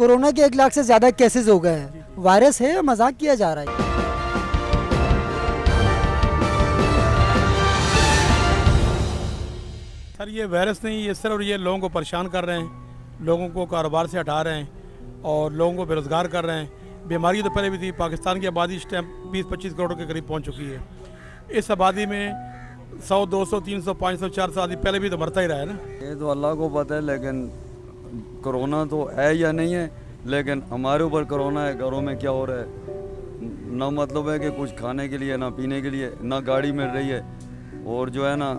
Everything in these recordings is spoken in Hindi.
कोरोना के 1 लाख से ज़्यादा केसेस हो गए हैं, वायरस है या मजाक किया जा रहा है? सर ये वायरस नहीं, ये सिर्फ ये लोगों को परेशान कर रहे हैं, लोगों को कारोबार से हटा रहे हैं और लोगों को बेरोज़गार कर रहे हैं। बीमारी तो पहले भी थी। पाकिस्तान की आबादी इस टाइम 20-25 करोड़ के करीब पहुंच चुकी है। इस आबादी में 100, 200, 300, 500, 400 आदमी पहले भी तो मरता ही रहा है ना। ये तो अल्लाह को पता है, लेकिन कोरोना तो है या नहीं है, लेकिन हमारे ऊपर कोरोना है। घरों में क्या हो रहा है, ना मतलब है कि कुछ खाने के लिए, ना पीने के लिए, ना गाड़ी मिल रही है। और जो है ना,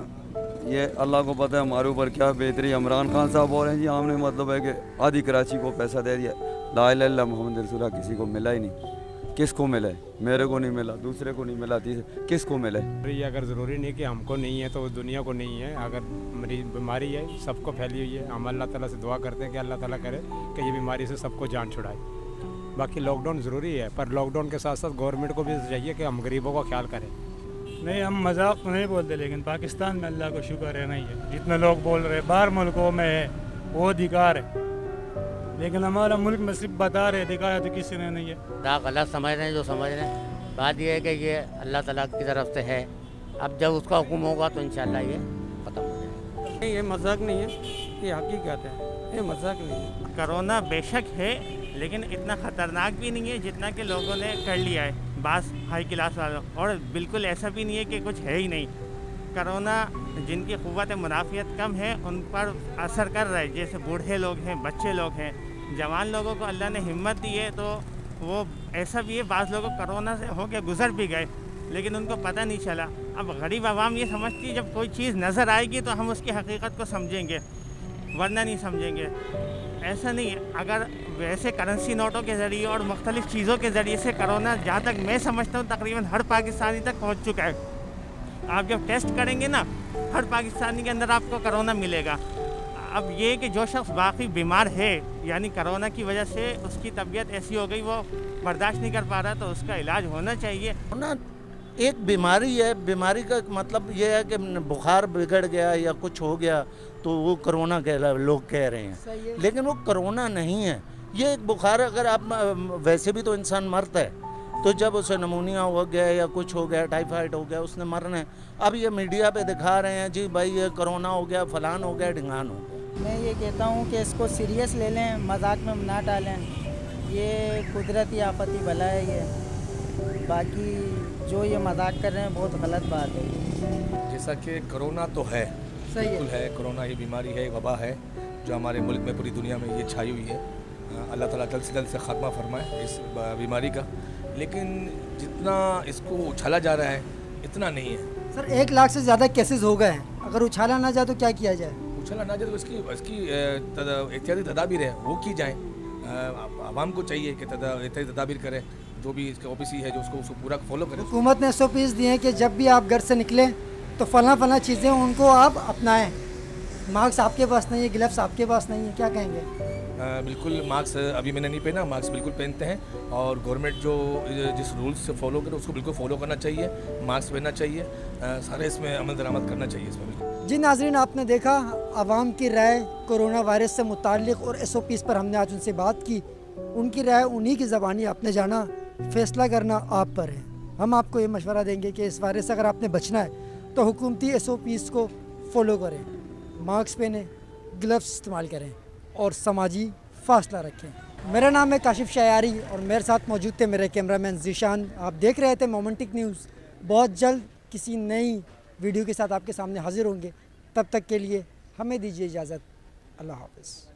ये अल्लाह को पता है हमारे ऊपर क्या बेहतरी। इमरान खान साहब बोल रहे हैं जी हमने मतलब है कि आधी कराची को पैसा दे दिया। ला इलाहा इल्लल्लाह मोहम्मद रसूलुल्लाह किसी को मिला ही नहीं। किसको मिला है? मेरे को नहीं मिला, दूसरे को नहीं मिला, तीसरे किसको मिला है? ये अगर ज़रूरी नहीं कि हमको नहीं है तो दुनिया को नहीं है। अगर मरीज बीमारी है सबको फैली हुई है, हम अल्लाह ताला से दुआ करते हैं कि अल्लाह ताला करे कि ये बीमारी से सबको जान छुड़ाए। बाकी लॉकडाउन ज़रूरी है, पर लॉकडाउन के साथ साथ गवर्नमेंट को भी चाहिए कि हम गरीबों का ख्याल करें। नहीं, हम मजाक तो नहीं बोलते, लेकिन पाकिस्तान में अल्लाह को शुक्र है नहीं है। जितने लोग बोल रहे हैं बाहर मुल्कों में है वो अधिकार है, लेकिन हमारा मुल्क में सिर्फ बता रहे, दिखाया तो किसी ने नहीं है। ना गलत समझ रहे हैं जो समझ रहे हैं। बात ये है कि ये अल्लाह ताला की तरफ से है। अब जब उसका हुक्म होगा तो इंशाल्लाह ये ख़त्म हो जाएगा। नहीं, ये मजाक नहीं है, ये हकीकत है, ये मजाक नहीं है। कोरोना बेशक है, लेकिन इतना ख़तरनाक भी नहीं है जितना कि लोगों ने कर लिया है बास हाई क्लास वालों। और बिल्कुल ऐसा भी नहीं है कि कुछ है ही नहीं। कोरोना जिनकी क़ुव्वत मुनाफियत कम है उन पर असर कर रहा है, जैसे बूढ़े लोग हैं, बच्चे लोग हैं। जवान लोगों को अल्लाह ने हिम्मत दी है, तो वो ऐसा भी है बाज़ लोगों कोरोना से हो के गुजर भी गए, लेकिन उनको पता नहीं चला। अब गरीब आवाम ये समझती है जब कोई चीज़ नज़र आएगी तो हम उसकी हकीकत को समझेंगे, वरना नहीं समझेंगे। ऐसा नहीं है। अगर वैसे करेंसी नोटों के ज़रिए और मुख्तलिफ़ चीज़ों के ज़रिए से कोरोना, जहाँ तक मैं समझता हूँ, तकरीबन हर पाकिस्तानी तक पहुँच चुका है। आप जब टेस्ट करेंगे ना, हर पाकिस्तानी के अंदर आपको कोरोना मिलेगा। अब ये कि जो शख्स बाकी बीमार है, यानी कोरोना की वजह से उसकी तबीयत ऐसी हो गई वो बर्दाश्त नहीं कर पा रहा, तो उसका इलाज होना चाहिए। ना एक बीमारी है, बीमारी का मतलब ये है कि बुखार बिगड़ गया या कुछ हो गया तो वो कोरोना कह लोग कह रहे हैं, लेकिन वो कोरोना नहीं है। ये एक बुखार, अगर आप वैसे भी तो इंसान मरता है, तो जब उसे नमूनिया हो गया या कुछ हो गया, टाइफाइड हो गया, उसने मरना है। अब ये मीडिया पे दिखा रहे हैं जी भाई ये कोरोना हो गया, फलान हो गया, ढिंगान हो गया। मैं ये कहता हूँ कि इसको सीरियस ले लें, मजाक में ना डालें। ये कुदरती आफती बला है ये। बाकी जो ये मजाक कर रहे हैं बहुत गलत बात है। जैसा कि कोरोना तो है, सही बिल्कुल है। कोरोना ही बीमारी है, वबा है जो हमारे मुल्क में, पूरी दुनिया में ये छाई हुई है। अल्लाह ताला जल्द से जल्द से ख़त्मा फरमाए इस बीमारी का, लेकिन जितना इसको उछाला जा रहा है इतना नहीं है। सर 1 लाख से ज़्यादा केसेस हो गए हैं, अगर उछाला ना जाए तो क्या किया जाए? उछाला ना जाए तो इसकी एहतियाती तदाबीर है वो की जाए। आवाम को चाहिए कि एहतियाती तदाबीर करें, जो भी इसका ओपीसी है जो उसको पूरा फॉलो करें। हुकूमत ने SOPs दिए हैं कि जब भी आप घर से निकलें तो फला चीज़ें उनको आप अपनाएं। मास्क आपके पास नहीं है, ग्लव्स आपके पास नहीं है, क्या कहेंगे? बिल्कुल, मास्क अभी मैंने नहीं पहना, मास्क बिल्कुल पहनते हैं। और गवर्नमेंट जो जिस रूल्स से फॉलो करे उसको बिल्कुल फॉलो करना चाहिए, मास्क पहनना चाहिए, सारे इसमें अमल दरामद करना चाहिए इसमें बिल्कुल। जी नाज़रीन, आपने देखा आवाम की राय कोरोना वायरस से मुताल्लिक़ और SOPs पर हमने आज उनसे बात की। उनकी राय उन्हीं की ज़बानी आपने जाना, फ़ैसला करना आप पर है। हम आपको ये मशवरा देंगे कि इस वायरस से अगर आपने बचना है तो हुकूमती SOPs को फॉलो करें, मास्क पहनें, ग्लव्स इस्तेमाल करें और समाजी फासला रखें। मेरा नाम है काशिफ शायारी और मेरे साथ मौजूद थे मेरे कैमरामैन ज़ीशान। आप देख रहे थे मोमेंटिक न्यूज़। बहुत जल्द किसी नई वीडियो के साथ आपके सामने हाजिर होंगे। तब तक के लिए हमें दीजिए इजाज़त। अल्लाह हाफ़िज़।